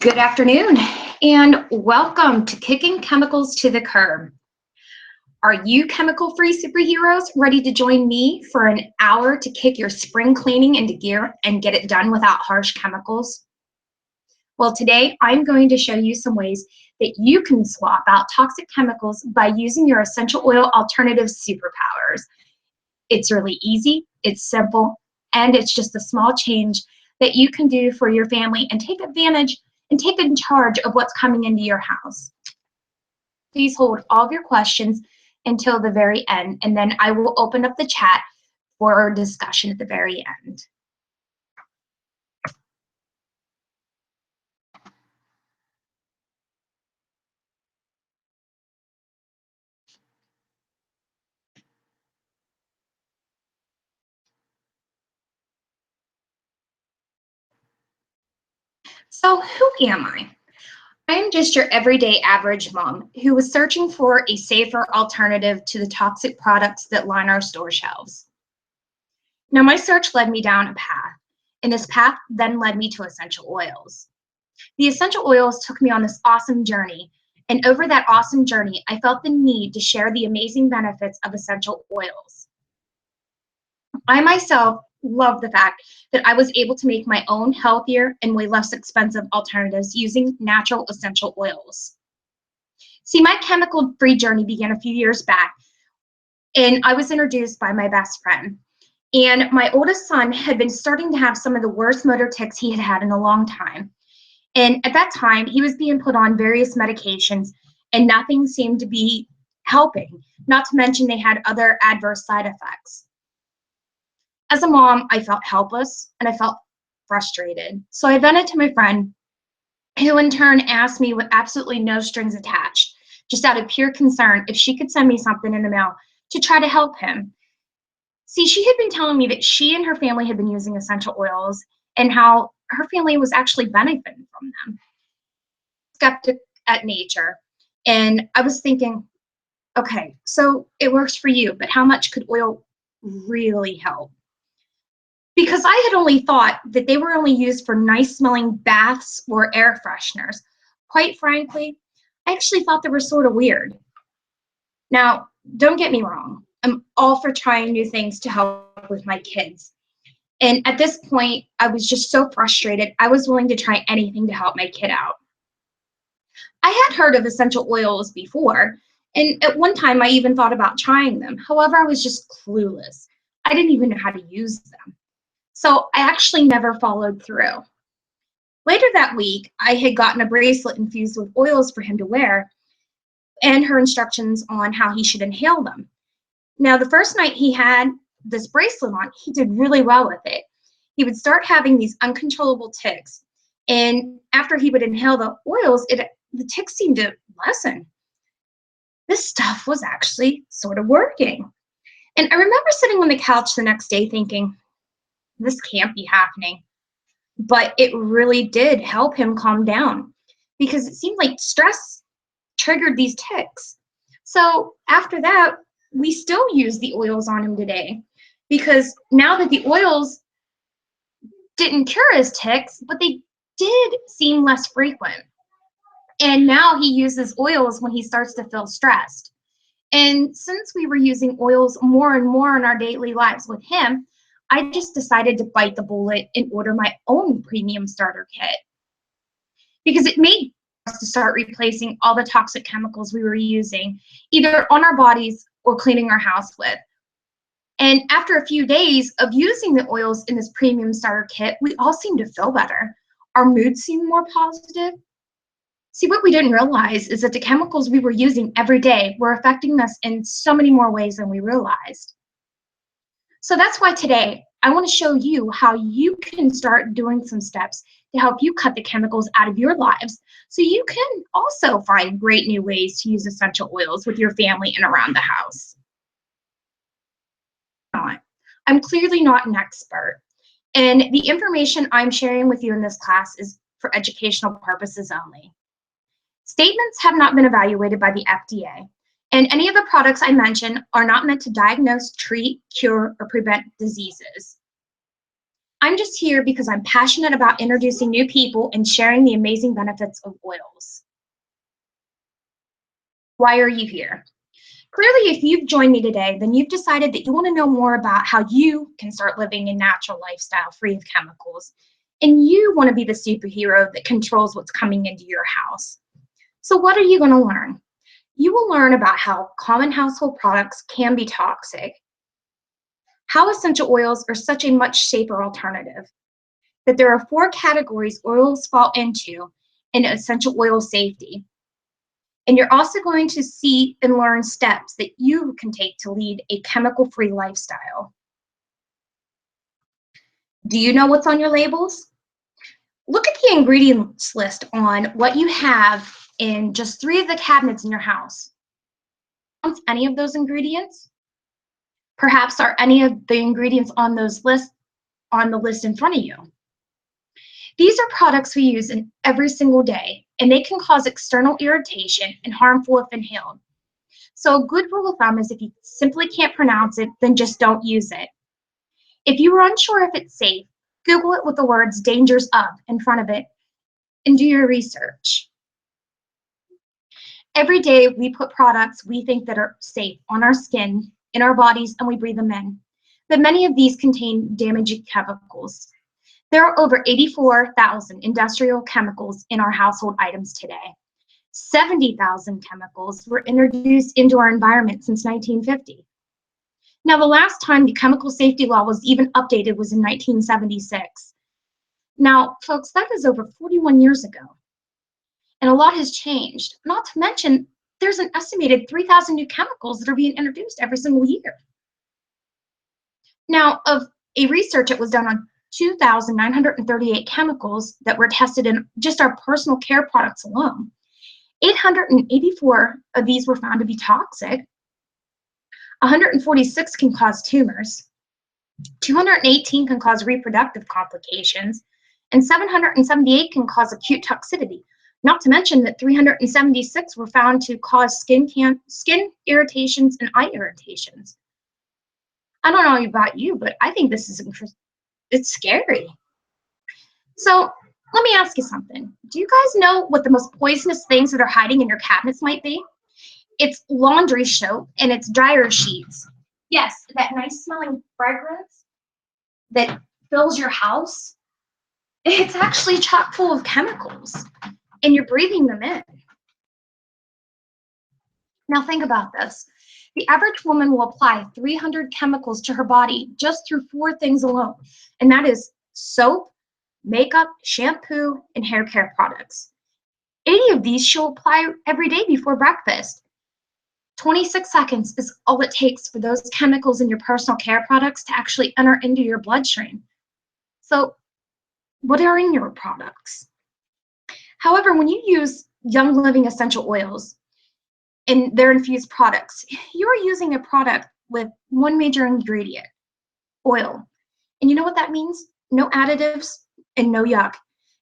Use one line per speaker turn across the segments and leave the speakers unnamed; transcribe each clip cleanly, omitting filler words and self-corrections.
Good afternoon, and welcome to Kicking Chemicals to the Curb. Are you chemical-free superheroes ready to join me for an hour to kick your spring cleaning into gear and get it done without harsh chemicals? Well, today I'm going to show you some ways that you can swap out toxic chemicals by using your essential oil alternative superpowers. It's really easy, it's simple, and it's just a small change that you can do for your family and take advantage and take in charge of what's coming into your house. Please hold all of your questions until the very end, and then I will open up the chat for discussion at the very end. So who am I? I'm just your everyday average mom who was searching for a safer alternative to the toxic products that line our store shelves. Now, my search led me down a path, and this path then led me to essential oils. The essential oils took me on this awesome journey, and over that awesome journey, I felt the need to share the amazing benefits of essential oils. I myself love the fact that I was able to make my own healthier and way less expensive alternatives using natural essential oils. See, my chemical-free journey began a few years back, and I was introduced by my best friend. And my oldest son had been starting to have some of the worst motor tics he had had in a long time. And at that time, he was being put on various medications, and nothing seemed to be helping, not to mention they had other adverse side effects. As a mom, I felt helpless and I felt frustrated. So I vented to my friend, who in turn asked me with absolutely no strings attached, just out of pure concern, if she could send me something in the mail to try to help him. See, she had been telling me that she and her family had been using essential oils and how her family was actually benefiting from them. Skeptic at nature. And I was thinking, okay, so it works for you, but how much could oil really help? Because I had only thought that they were only used for nice smelling baths or air fresheners. Quite frankly, I actually thought they were sort of weird. Now, don't get me wrong. I'm all for trying new things to help with my kids. And at this point, I was just so frustrated. I was willing to try anything to help my kid out. I had heard of essential oils before, and at one time I even thought about trying them. However, I was just clueless. I didn't even know how to use them. So I actually never followed through. Later that week, I had gotten a bracelet infused with oils for him to wear and her instructions on how he should inhale them. Now, the first night he had this bracelet on, he did really well with it. He would start having these uncontrollable tics, and after he would inhale the oils, the tics seemed to lessen. This stuff was actually sort of working. And I remember sitting on the couch the next day thinking, this can't be happening. But it really did help him calm down because it seemed like stress triggered these tics. So after that, we still use the oils on him today because now that the oils didn't cure his tics, but they did seem less frequent. And now he uses oils when he starts to feel stressed. And since we were using oils more and more in our daily lives with him, I just decided to bite the bullet and order my own premium starter kit because it made us to start replacing all the toxic chemicals we were using, either on our bodies or cleaning our house with. And after a few days of using the oils in this premium starter kit, we all seemed to feel better. Our mood seemed more positive. See, what we didn't realize is that the chemicals we were using every day were affecting us in so many more ways than we realized. So that's why today I want to show you how you can start doing some steps to help you cut the chemicals out of your lives so you can also find great new ways to use essential oils with your family and around the house. I'm clearly not an expert, and the information I'm sharing with you in this class is for educational purposes only. Statements have not been evaluated by the FDA, and any of the products I mention are not meant to diagnose, treat, cure, or prevent diseases. I'm just here because I'm passionate about introducing new people and sharing the amazing benefits of oils. Why are you here? Clearly, if you've joined me today, then you've decided that you want to know more about how you can start living a natural lifestyle free of chemicals. And you want to be the superhero that controls what's coming into your house. So what are you going to learn? You will learn about how common household products can be toxic, how essential oils are such a much safer alternative, that there are 4 categories oils fall into in essential oil safety. And you're also going to see and learn steps that you can take to lead a chemical-free lifestyle. Do you know what's on your labels? Look at the ingredients list on what you have in just 3 of the cabinets in your house. Any of those ingredients? Perhaps are any of the ingredients on the list in front of you? These are products we use in every single day, and they can cause external irritation and harmful if inhaled. So a good rule of thumb is if you simply can't pronounce it, then just don't use it. If you are unsure if it's safe, Google it with the words "dangers of" in front of it and do your research. Every day we put products we think that are safe on our skin, in our bodies, and we breathe them in. But many of these contain damaging chemicals. There are over 84,000 industrial chemicals in our household items today. 70,000 chemicals were introduced into our environment since 1950. Now, the last time the chemical safety law was even updated was in 1976. Now, folks, that is over 41 years ago. And a lot has changed. Not to mention, there's an estimated 3,000 new chemicals that are being introduced every single year. Now, of a research that was done on 2,938 chemicals that were tested in just our personal care products alone, 884 of these were found to be toxic, 146 can cause tumors, 218 can cause reproductive complications, and 778 can cause acute toxicity. Not to mention that 376 were found to cause skin irritations and eye irritations. I don't know about you, but I think this is interesting. It's scary. So let me ask you something. Do you guys know what the most poisonous things that are hiding in your cabinets might be? It's laundry soap and it's dryer sheets. Yes, that nice smelling fragrance that fills your house. It's actually chock full of chemicals and you're breathing them in. Now think about this. The average woman will apply 300 chemicals to her body just through 4 things alone, and that is soap, makeup, shampoo, and hair care products. 80 of these she'll apply every day before breakfast. 26 seconds is all it takes for those chemicals in your personal care products to actually enter into your bloodstream. So, what are in your products? However, when you use Young Living essential oils, in their infused products, you are using a product with one major ingredient, oil. And you know what that means? No additives and no yuck.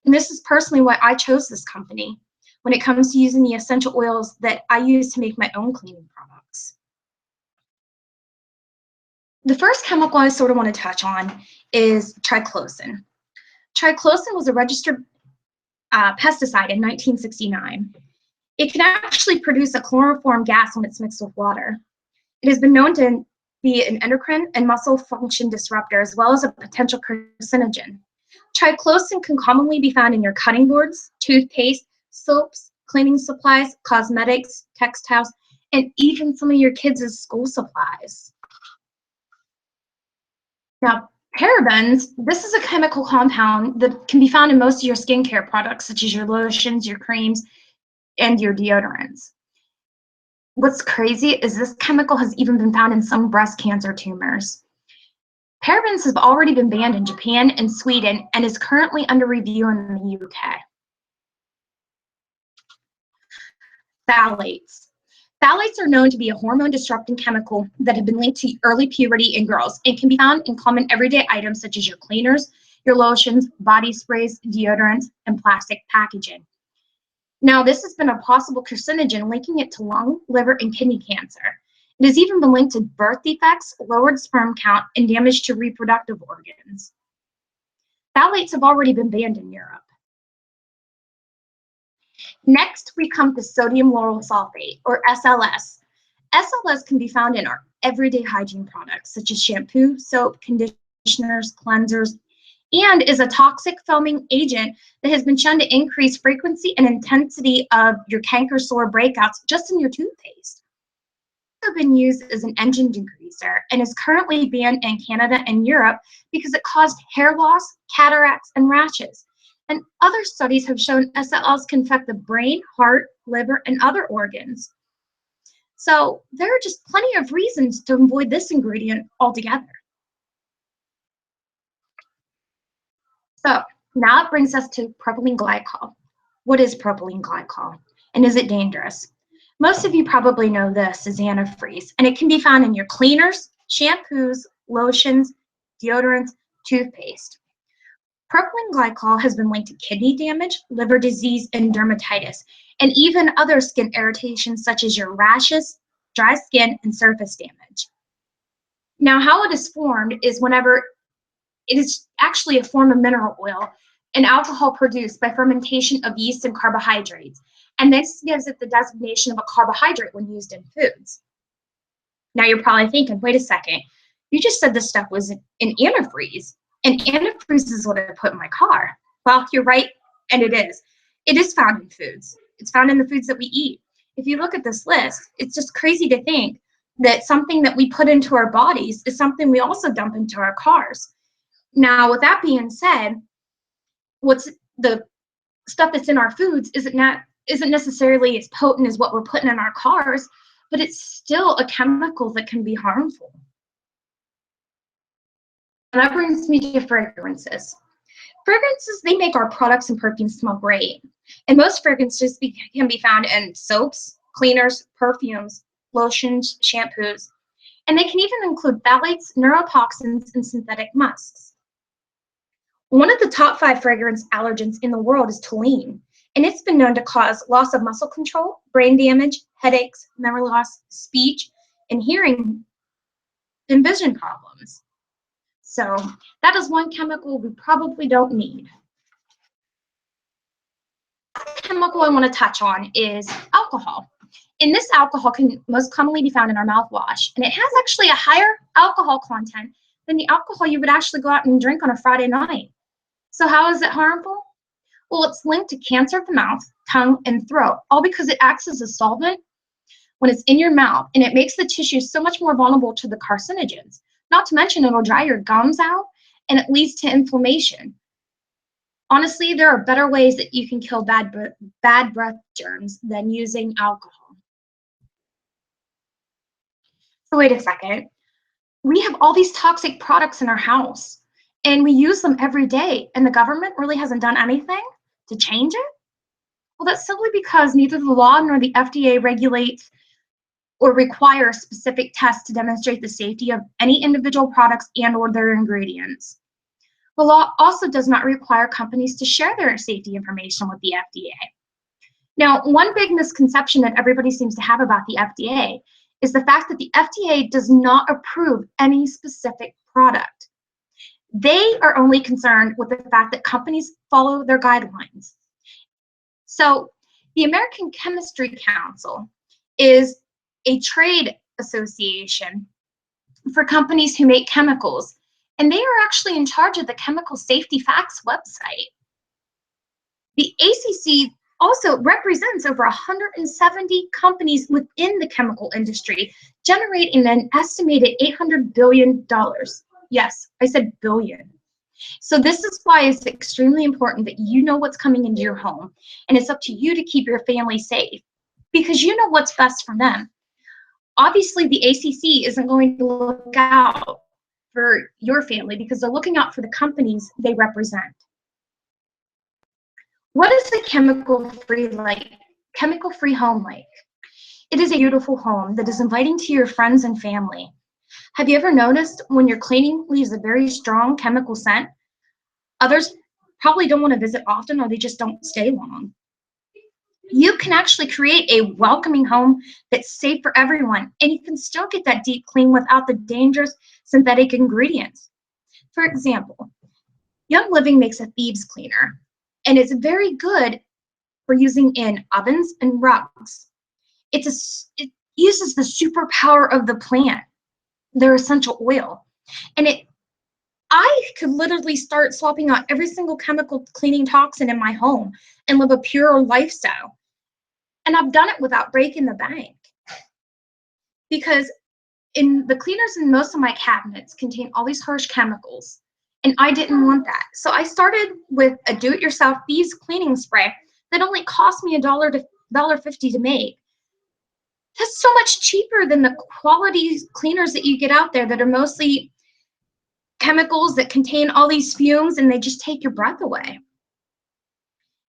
And this is personally why I chose this company when it comes to using the essential oils that I use to make my own cleaning products. The first chemical I sort of want to touch on is triclosan. Triclosan was a registered pesticide in 1969. It can actually produce a chloroform gas when it's mixed with water. It has been known to be an endocrine and muscle function disruptor, as well as a potential carcinogen. Triclosan can commonly be found in your cutting boards, toothpaste, soaps, cleaning supplies, cosmetics, textiles, and even some of your kids' school supplies. Now, parabens, this is a chemical compound that can be found in most of your skincare products, such as your lotions, your creams, and your deodorants. What's crazy is this chemical has even been found in some breast cancer tumors. Parabens have already been banned in Japan and Sweden and is currently under review in the UK. Phthalates. Phthalates are known to be a hormone-disrupting chemical that have been linked to early puberty in girls and can be found in common everyday items such as your cleaners, your lotions, body sprays, deodorants, and plastic packaging. Now, this has been a possible carcinogen, linking it to lung, liver, and kidney cancer. It has even been linked to birth defects, lowered sperm count, and damage to reproductive organs. phthalates have already been banned in Europe. Next, we come to sodium lauryl sulfate, or SLS. SLS can be found in our everyday hygiene products, such as shampoo, soap, conditioners, cleansers, and is a toxic foaming agent that has been shown to increase frequency and intensity of your canker sore breakouts just in your toothpaste. It's also been used as an engine degreaser and is currently banned in Canada and Europe because it caused hair loss, cataracts, and rashes. And other studies have shown SLS can affect the brain, heart, liver, and other organs. So there are just plenty of reasons to avoid this ingredient altogether. So now it brings us to propylene glycol. What is propylene glycol, and is it dangerous? Most of you probably know this as antifreeze, and it can be found in your cleaners, shampoos, lotions, deodorants, toothpaste. Propylene glycol has been linked to kidney damage, liver disease, and dermatitis, and even other skin irritations such as your rashes, dry skin, and surface damage. Now, how it is formed is whenever it is actually a form of mineral oil, an alcohol produced by fermentation of yeast and carbohydrates, and this gives it the designation of a carbohydrate when used in foods. Now you're probably thinking, wait a second, you just said this stuff was an antifreeze, and antifreeze is what I put in my car. Well, you're right, and it is. It is found in foods. It's found in the foods that we eat. If you look at this list, it's just crazy to think that something that we put into our bodies is something we also dump into our cars. Now, with that being said, what's the stuff that's in our foods isn't necessarily as potent as what we're putting in our cars, but it's still a chemical that can be harmful. And that brings me to fragrances. Fragrances, they make our products and perfumes smell great. And most fragrances can be found in soaps, cleaners, perfumes, lotions, shampoos, and they can even include phthalates, neurotoxins, and synthetic musks. One of the top 5 fragrance allergens in the world is toluene, and it's been known to cause loss of muscle control, brain damage, headaches, memory loss, speech, and hearing and vision problems. So that is one chemical we probably don't need. The chemical I want to touch on is alcohol. And this alcohol can most commonly be found in our mouthwash, and it has actually a higher alcohol content than the alcohol you would actually go out and drink on a Friday night. So how is it harmful? Well, it's linked to cancer of the mouth, tongue, and throat, all because it acts as a solvent when it's in your mouth, and it makes the tissue so much more vulnerable to the carcinogens. Not to mention, it'll dry your gums out, and it leads to inflammation. Honestly, there are better ways that you can kill bad breath germs than using alcohol. So wait a second. We have all these toxic products in our house, and we use them every day, and the government really hasn't done anything to change it? Well, that's simply because neither the law nor the FDA regulates or require specific tests to demonstrate the safety of any individual products and/or their ingredients. The law also does not require companies to share their safety information with the FDA. Now, one big misconception that everybody seems to have about the FDA is the fact that the FDA does not approve any specific product. They are only concerned with the fact that companies follow their guidelines. So the American Chemistry Council is a trade association for companies who make chemicals, and they are actually in charge of the Chemical Safety Facts website. The ACC also represents over 170 companies within the chemical industry, generating an estimated $800 billion. Yes, I said billion. So this is why it's extremely important that you know what's coming into your home, and it's up to you to keep your family safe because you know what's best for them. Obviously, the ACC isn't going to look out for your family because they're looking out for the companies they represent. What is a chemical-free home like? It is a beautiful home that is inviting to your friends and family. Have you ever noticed when your cleaning leaves a very strong chemical scent? Others probably don't want to visit often, or they just don't stay long. You can actually create a welcoming home that's safe for everyone, and you can still get that deep clean without the dangerous synthetic ingredients. For example, Young Living makes a thieves cleaner, and it's very good for using in ovens and rugs. It uses the superpower of the plant, their essential oil, and I could literally start swapping out every single chemical cleaning toxin in my home and live a purer lifestyle. And I've done it without breaking the bank, because in the cleaners in most of my cabinets contain all these harsh chemicals, and I didn't want that. So I started with a do-it-yourself thieves cleaning spray that only cost me $1 to $1.50 to make. That's so much cheaper than the quality cleaners that you get out there that are mostly chemicals that contain all these fumes and they just take your breath away.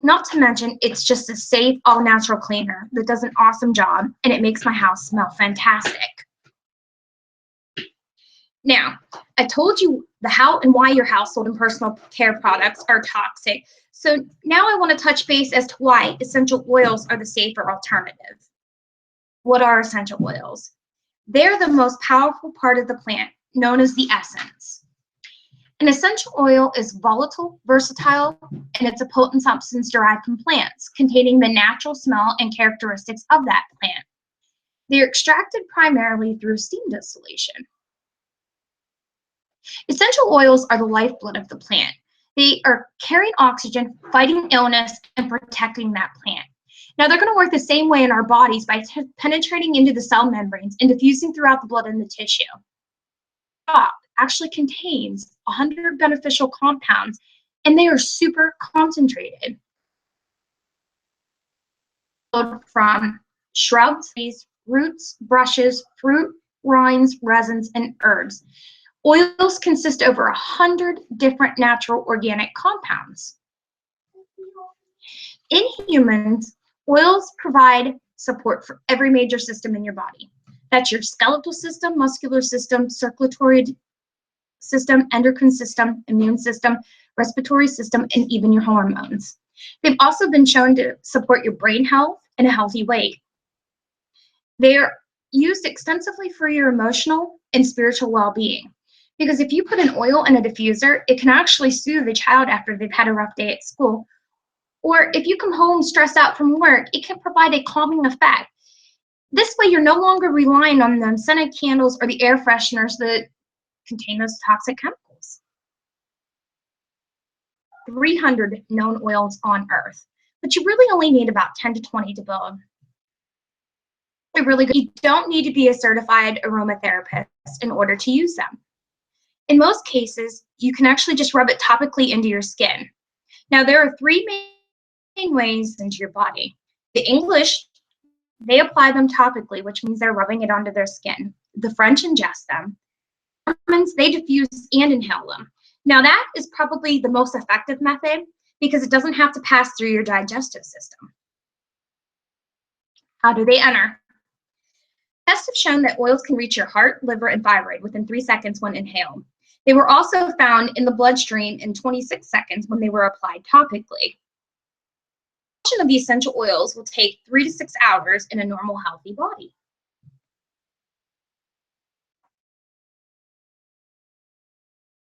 Not to mention, it's just a safe, all-natural cleaner that does an awesome job, and it makes my house smell fantastic. Now, I told you the how and why your household and personal care products are toxic. So now I want to touch base as to why essential oils are the safer alternative. What are essential oils? They're the most powerful part of the plant, known as the essence. An essential oil is volatile, versatile, and it's a potent substance derived from plants, containing the natural smell and characteristics of that plant. They're extracted primarily through steam distillation. Essential oils are the lifeblood of the plant. They are carrying oxygen, fighting illness, and protecting that plant. Now, they're going to work the same way in our bodies by penetrating into the cell membranes and diffusing throughout the blood and the tissue. Crop actually contains 100 beneficial compounds, and they are super concentrated. From shrubs, roots, brushes, fruit, rinds, resins, and herbs. Oils consist of over 100 different natural organic compounds. In humans, oils provide support for every major system in your body. That's your skeletal system, muscular system, circulatory system, endocrine system, immune system, respiratory system, and even your hormones. They've also been shown to support your brain health and a healthy weight. They are used extensively for your emotional and spiritual well-being. Because if you put an oil in a diffuser, it can actually soothe a child after they've had a rough day at school. Or if you come home stressed out from work, it can provide a calming effect. This way, you're no longer relying on them scented candles or the air fresheners that contain those toxic chemicals. 300 known oils on Earth, but you really only need about 10 to 20 to build. They're really good. You don't need to be a certified aromatherapist in order to use them. In most cases, you can actually just rub it topically into your skin. Now, there are three main ways into your body. The English, they apply them topically, which means they're rubbing it onto their skin. The French ingest them. The Germans, they diffuse and inhale them. Now, that is probably the most effective method because it doesn't have to pass through your digestive system. How do they enter? Tests have shown that oils can reach your heart, liver, and thyroid within 3 seconds when inhaled. They were also found in the bloodstream in 26 seconds when they were applied topically. The absorption of the essential oils will take 3 to 6 hours in a normal, healthy body.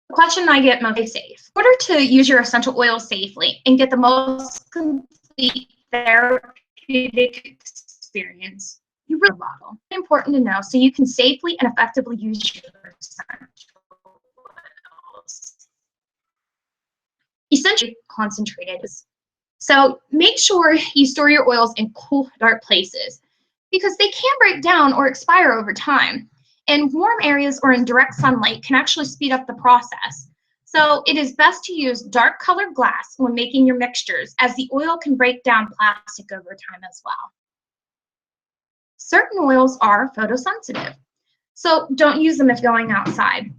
The question I get most is safe. In order to use your essential oils safely and get the most complete therapeutic experience, you really bottle. It's important to know so you can safely and effectively use your essential oils. Essentially concentrated. So make sure you store your oils in cool, dark places because they can break down or expire over time. And warm areas or in direct sunlight can actually speed up the process. So it is best to use dark colored glass when making your mixtures, as the oil can break down plastic over time as well. Certain oils are photosensitive, so don't use them if going outside.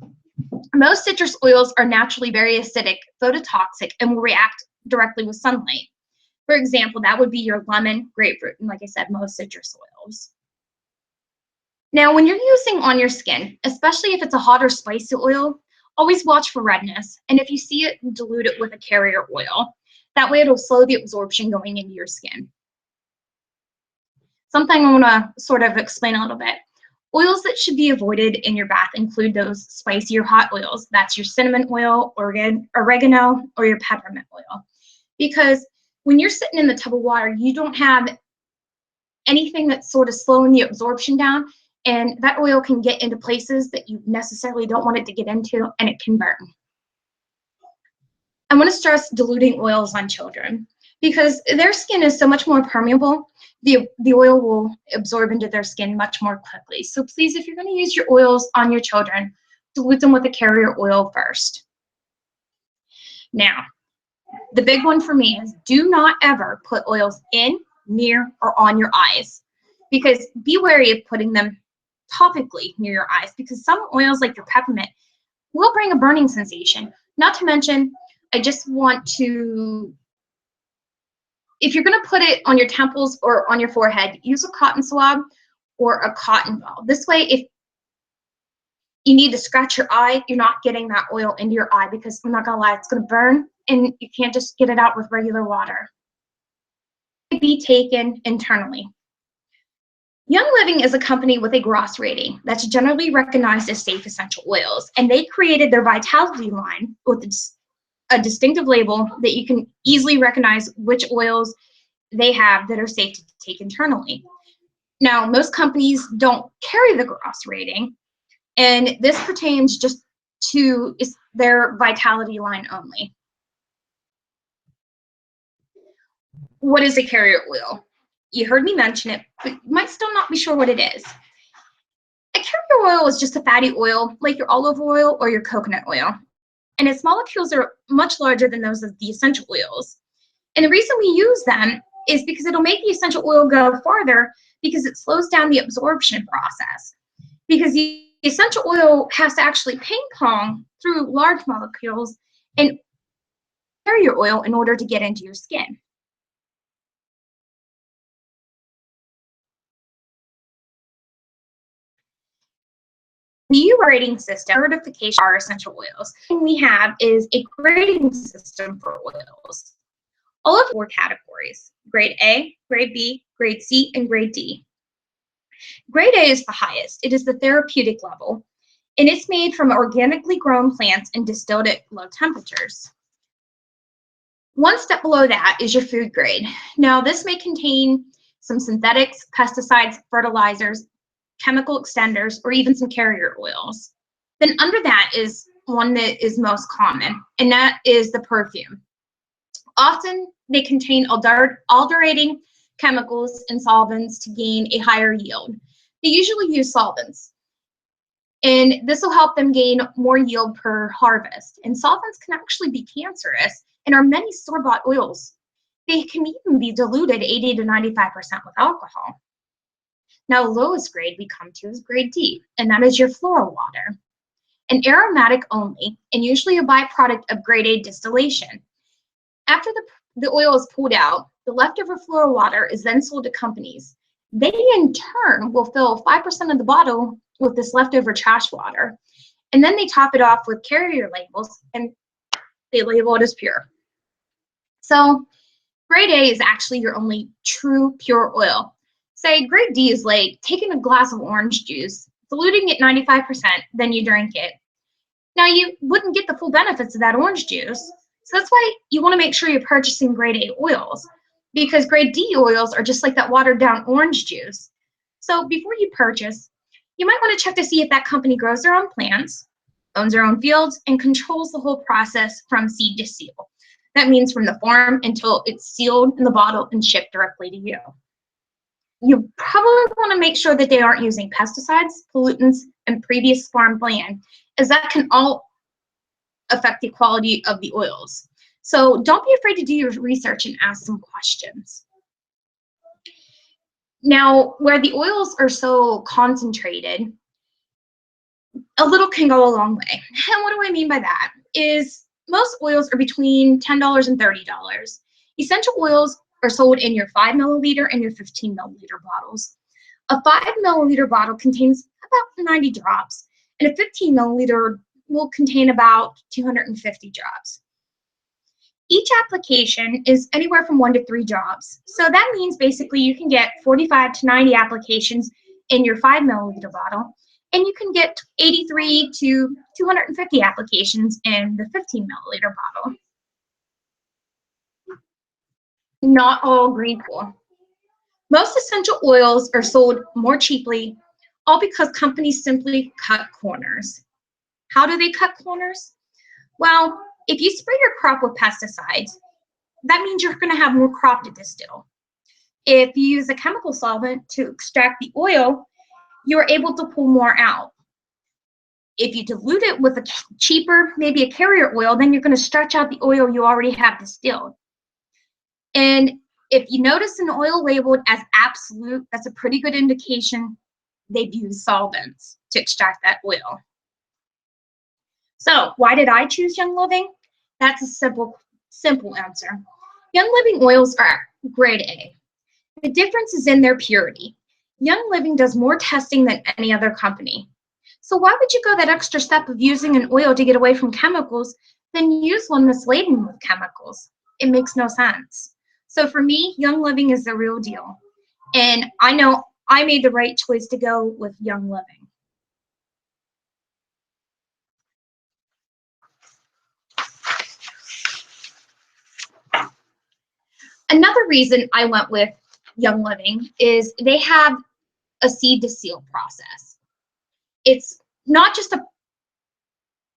Most citrus oils are naturally very acidic, phototoxic, and will react directly with sunlight. For example, that would be your lemon, grapefruit, and like I said, most citrus oils. Now, when you're using on your skin, especially if it's a hot or spicy oil, always watch for redness. And if you see it, dilute it with a carrier oil. That way it'll slow the absorption going into your skin. Something I want to sort of explain a little bit. Oils that should be avoided in your bath include those spicy or hot oils. That's your cinnamon oil, oregano, or your peppermint oil. Because when you're sitting in the tub of water, you don't have anything that's sort of slowing the absorption down, and that oil can get into places that you necessarily don't want it to get into, and it can burn. I want to stress diluting oils on children because their skin is so much more permeable. The oil will absorb into their skin much more quickly. So please, if you're going to use your oils on your children, dilute them with a carrier oil first. Now, the big one for me is do not ever put oils in, near, or on your eyes, because be wary of putting them topically near your eyes, because some oils like your peppermint will bring a burning sensation. Not to mention, I just want to, if you're going to put it on your temples or on your forehead, use a cotton swab or a cotton ball. This way, if you need to scratch your eye, you're not getting that oil into your eye, because I'm not going to lie, it's going to burn and you can't just get it out with regular water. Be taken internally. Young Living is a company with a GROS rating that's generally recognized as safe essential oils, and they created their Vitality line with a distinctive label that you can easily recognize which oils they have that are safe to take internally. Now, most companies don't carry the GROS rating, and this pertains just to their Vitality line only. What is a carrier oil? You heard me mention it, but you might still not be sure what it is. A carrier oil is just a fatty oil like your olive oil or your coconut oil, and its molecules are much larger than those of the essential oils. And the reason we use them is because it'll make the essential oil go farther, because it slows down the absorption process. Because the essential oil has to actually ping pong through large molecules and carrier oil in order to get into your skin. The U rating system certification are essential oils. What we have is a grading system for oils. All of 4 categories: grade A, grade B, grade C, and grade D. Grade A is the highest. It is the therapeutic level, and it's made from organically grown plants and distilled at low temperatures. One step below that is your food grade. Now, this may contain some synthetics, pesticides, fertilizers, chemical extenders, or even some carrier oils. Then under that is one that is most common, and that is the perfume. Often they contain alderating chemicals and solvents to gain a higher yield. They usually use solvents, and this will help them gain more yield per harvest. And solvents can actually be cancerous and are many store-bought oils. They can even be diluted 80 to 95% with alcohol. Now, the lowest grade we come to is grade D, and that is your floral water. An aromatic only, and usually a byproduct of grade A distillation. After the oil is pulled out, the leftover floral water is then sold to companies. They, in turn, will fill 5% of the bottle with this leftover trash water, and then they top it off with carrier labels, and they label it as pure. So, grade A is actually your only true pure oil. Say grade D is like taking a glass of orange juice, diluting it 95%, then you drink it. Now, you wouldn't get the full benefits of that orange juice, so that's why you want to make sure you're purchasing grade A oils, because grade D oils are just like that watered down orange juice. So before you purchase, you might want to check to see if that company grows their own plants, owns their own fields, and controls the whole process from seed to seal. That means from the farm until it's sealed in the bottle and shipped directly to you. You probably want to make sure that they aren't using pesticides, pollutants, and previous farm land, as that can all affect the quality of the oils. So don't be afraid to do your research and ask some questions. Now, where the oils are so concentrated, a little can go a long way. And what do I mean by that? Is most oils are between $10 and $30. Essential oils are sold in your 5 milliliter and your 15 milliliter bottles. A 5 milliliter bottle contains about 90 drops, and a 15 milliliter will contain about 250 drops. Each application is anywhere from 1 to 3 drops. So that means basically you can get 45 to 90 applications in your 5 milliliter bottle, and you can get 83 to 250 applications in the 15 milliliter bottle. Not all green cool. Most essential oils are sold more cheaply, all because companies simply cut corners. How do they cut corners? Well, if you spray your crop with pesticides, that means you're going to have more crop to distill. If you use a chemical solvent to extract the oil, you're able to pull more out. If you dilute it with a cheaper, maybe a carrier oil, then you're going to stretch out the oil you already have distilled. And if you notice an oil labeled as absolute, that's a pretty good indication they've used solvents to extract that oil. So why did I choose Young Living? That's a simple answer. Young Living oils are grade A. The difference is in their purity. Young Living does more testing than any other company. So why would you go that extra step of using an oil to get away from chemicals than use one that's laden with chemicals? It makes no sense. So for me, Young Living is the real deal. And I know I made the right choice to go with Young Living. Another reason I went with Young Living is they have a seed to seal process. It's not just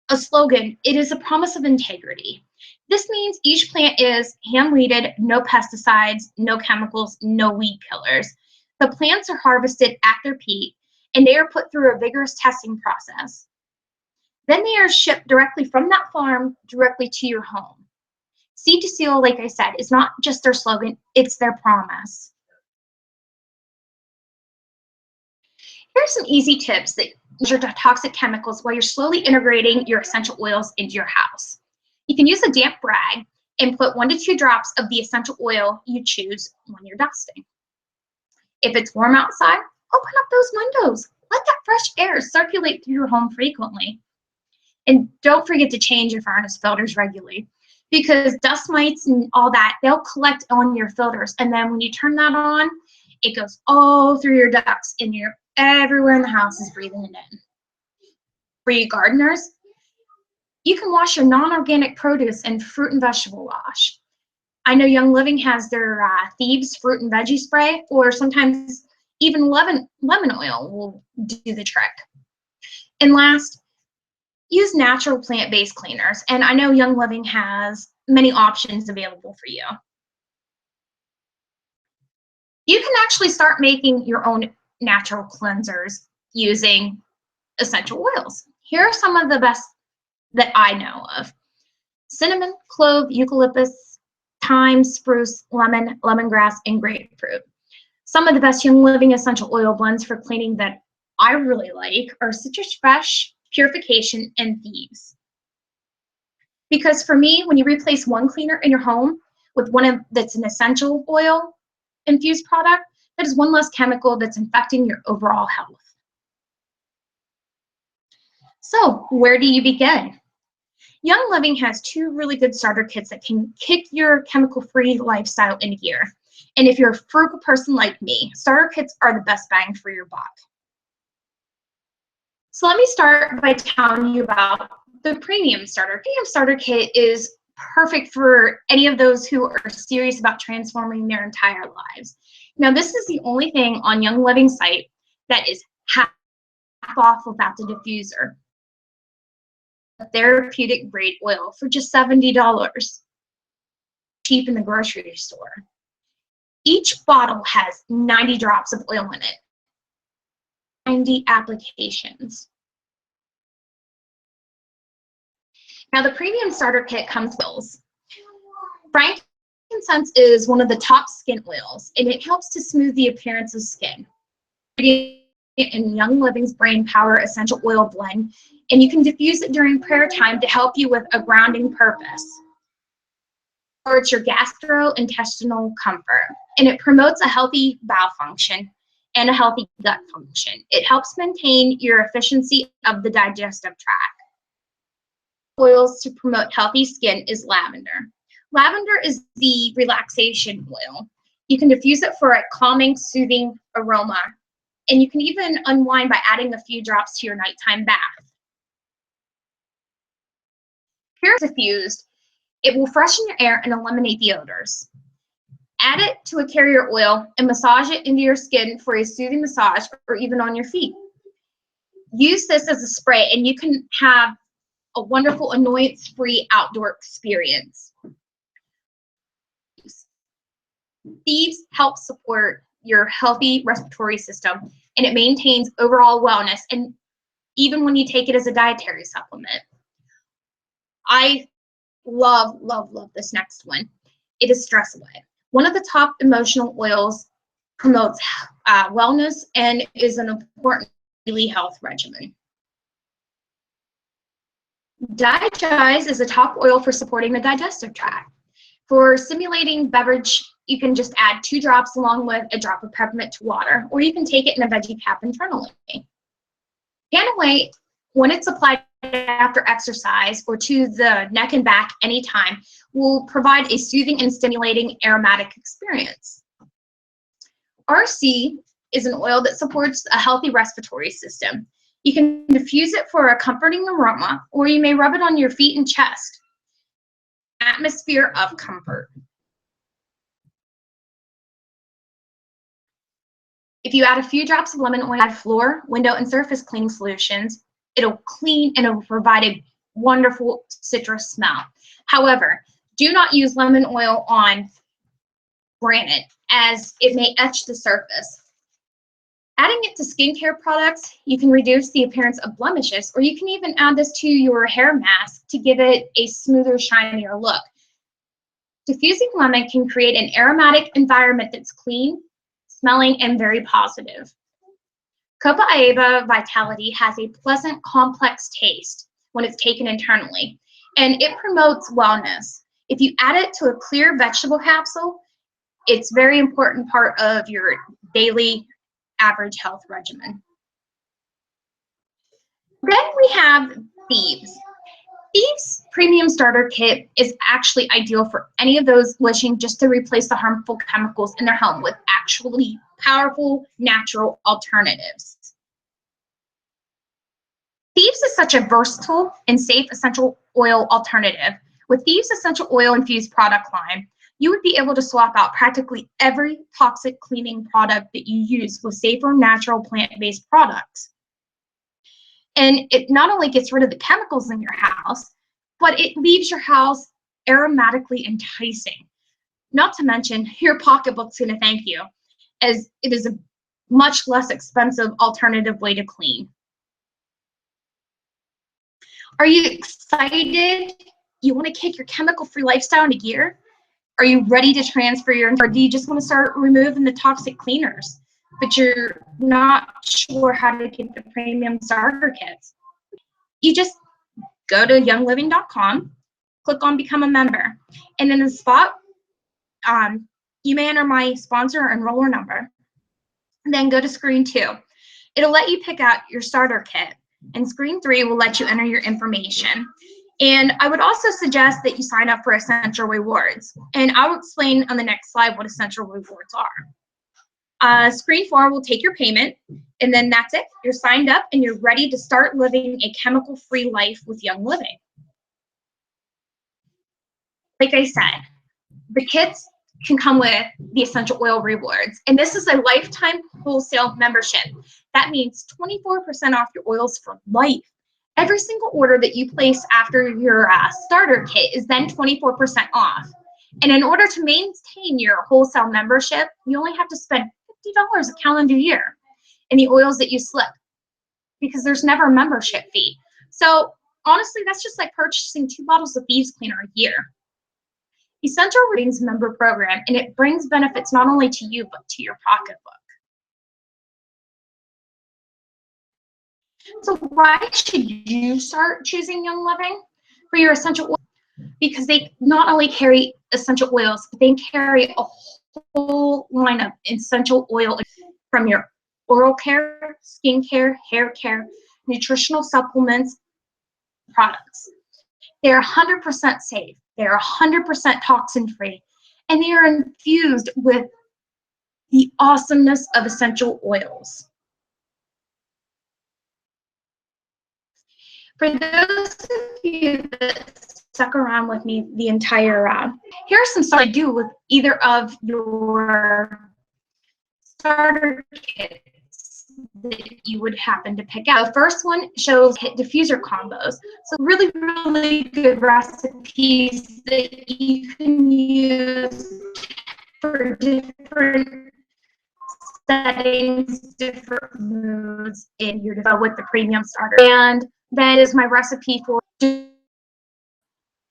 a slogan, it is a promise of integrity. This means each plant is hand-weeded, no pesticides, no chemicals, no weed killers. The plants are harvested at their peak, and they are put through a vigorous testing process. Then they are shipped directly from that farm directly to your home. Seed to seal, like I said, is not just their slogan, it's their promise. Here are some easy tips that measure toxic chemicals while you're slowly integrating your essential oils into your house. You can use a damp rag and put 1 to 2 drops of the essential oil you choose when you're dusting. If it's warm outside, open up those windows. Let that fresh air circulate through your home frequently. And don't forget to change your furnace filters regularly, because dust mites and all that, they'll collect on your filters. And then when you turn that on, it goes all through your ducts and you're everywhere in the house is breathing it in. For you gardeners, you can wash your non-organic produce in fruit and vegetable wash. I know Young Living has their Thieves fruit and veggie spray, or sometimes even lemon oil will do the trick. And last, use natural plant-based cleaners. And I know Young Living has many options available for you. You can actually start making your own natural cleansers using essential oils. Here are some of the best that I know of: cinnamon, clove, eucalyptus, thyme, spruce, lemon, lemongrass, and grapefruit. Some of the best Young Living essential oil blends for cleaning that I really like are Citrus Fresh, Purification, and Thieves. Because for me, when you replace one cleaner in your home with one that's an essential oil infused product, that is one less chemical that's infecting your overall health. So where do you begin? Young Living has 2 really good starter kits that can kick your chemical-free lifestyle into gear. And if you're a frugal person like me, starter kits are the best bang for your buck. So let me start by telling you about the Premium Starter. Premium Starter Kit is perfect for any of those who are serious about transforming their entire lives. Now, this is the only thing on Young Living site that is half off without the diffuser. A therapeutic grade oil for just $70, cheap in the grocery store. Each bottle has 90 drops of oil in it, 90 applications. Now, the Premium Starter Kit comes with oils. Frankincense is one of the top skin oils, and it helps to smooth the appearance of skin. In Young Living's Brain Power Essential Oil Blend, and you can diffuse it during prayer time to help you with a grounding purpose. Or it's your gastrointestinal comfort, and it promotes a healthy bowel function and a healthy gut function. It helps maintain your efficiency of the digestive tract. Oils to promote healthy skin is lavender. Lavender is the relaxation oil. You can diffuse it for a calming, soothing aroma And you can even unwind by adding a few drops to your nighttime bath. If it's diffused, it will freshen your air and eliminate the odors. Add it to a carrier oil and massage it into your skin for a soothing massage, or even on your feet. Use this as a spray and you can have a wonderful annoyance-free outdoor experience. Thieves help support your healthy respiratory system, and it maintains overall wellness, and even when you take it as a dietary supplement. I love, love, love this next one. It is Stress Away. One of the top emotional oils, promotes wellness and is an important daily health regimen. Digest is a top oil for supporting the digestive tract. For stimulating beverage, you can just add 2 drops along with a drop of peppermint to water, or you can take it in a veggie cap internally. Panaway, when it's applied after exercise or to the neck and back anytime, will provide a soothing and stimulating aromatic experience. RC is an oil that supports a healthy respiratory system. You can diffuse it for a comforting aroma, or you may rub it on your feet and chest. Atmosphere of comfort. If you add a few drops of lemon oil, add floor, window, and surface cleaning solutions, it'll clean and it'll provide a wonderful citrus smell. However, do not use lemon oil on granite, as it may etch the surface. Adding it to skincare products, you can reduce the appearance of blemishes, or you can even add this to your hair mask to give it a smoother, shinier look. Diffusing lemon can create an aromatic environment that's clean, smelling, and very positive. Copaiba Vitality has a pleasant, complex taste when it's taken internally, and it promotes wellness. If you add it to a clear vegetable capsule, it's a very important part of your daily average health regimen. Then we have Thieves. Thieves Premium Starter Kit is actually ideal for any of those wishing just to replace the harmful chemicals in their home with actually powerful natural alternatives. Thieves is such a versatile and safe essential oil alternative. With Thieves Essential Oil Infused product line, you would be able to swap out practically every toxic cleaning product that you use with safer, natural, plant-based products. And it not only gets rid of the chemicals in your house, but it leaves your house aromatically enticing. Not to mention, your pocketbook's going to thank you, as it is a much less expensive alternative way to clean. Are you excited? You want to kick your chemical-free lifestyle into gear? Are you ready to transfer or do you just want to start removing the toxic cleaners, but you're not sure how to get the premium starter kits? You just go to youngliving.com, click on Become a Member, and in the spot, you may enter my sponsor or enroller number, and then go to screen 2. It'll let you pick out your starter kit, and screen 3 will let you enter your information. And I would also suggest that you sign up for Essential Rewards. And I'll explain on the next slide what Essential Rewards are. Screen 4 will take your payment, and then that's it. You're signed up, and you're ready to start living a chemical-free life with Young Living. Like I said, the kits can come with the Essential Oil Rewards, and this is a lifetime wholesale membership. That means 24% off your oils for life. Every single order that you place after your starter kit is then 24% off. And in order to maintain your wholesale membership, you only have to spend $50 a calendar year in the oils that you slip, because there's never a membership fee. So honestly, that's just like purchasing 2 bottles of Thieves Cleaner a year. Essential Readings member program, and it brings benefits not only to you, but to your pocketbook. So why should you start choosing Young Living for your essential oils? Because they not only carry essential oils, but they carry a whole line of essential oil from your oral care, skin care, hair care, nutritional supplements, products. They're 100% safe. They're 100% toxin-free, and they are infused with the awesomeness of essential oils. For those of you that stuck around with me the entire here are some stuff I do with either of your starter kits that you would happen to pick out. The first one shows hit diffuser combos. So really, really good recipes that you can use for different settings, different moods in your with the premium starter. And that is my recipe for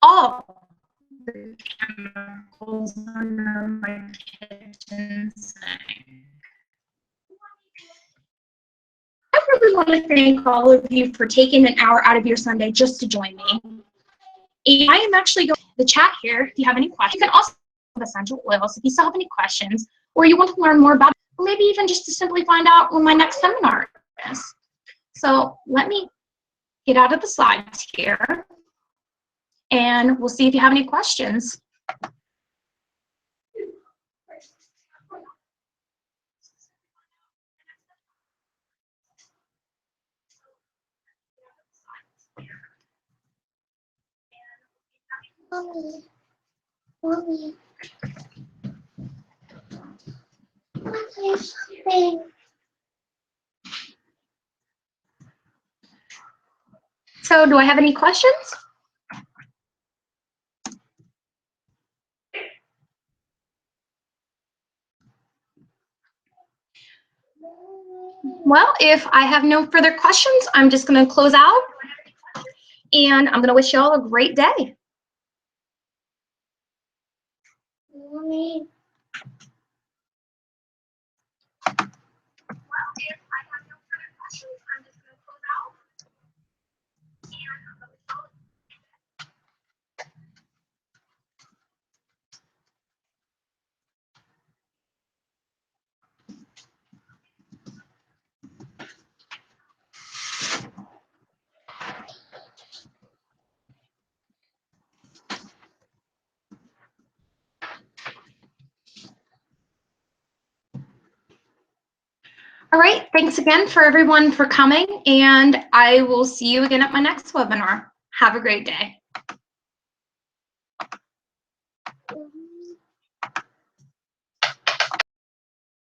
all the chemicals under my kitchen sink. I really want to thank all of you for taking an hour out of your Sunday just to join me. And I am actually going to the chat here if you have any questions. You can also have essential oils if you still have any questions or you want to learn more about it, or maybe even just to simply find out when my next seminar is. So let me get out of the slides here and we'll see if you have any questions.
Mommy. Mommy. What is something?
So do I have any questions? Well, if I have no further questions, I'm just going to close out and I'm going to wish you all a great day.
Mommy.
All right, thanks again for everyone for coming, and I will see you again at my next webinar. Have a great day.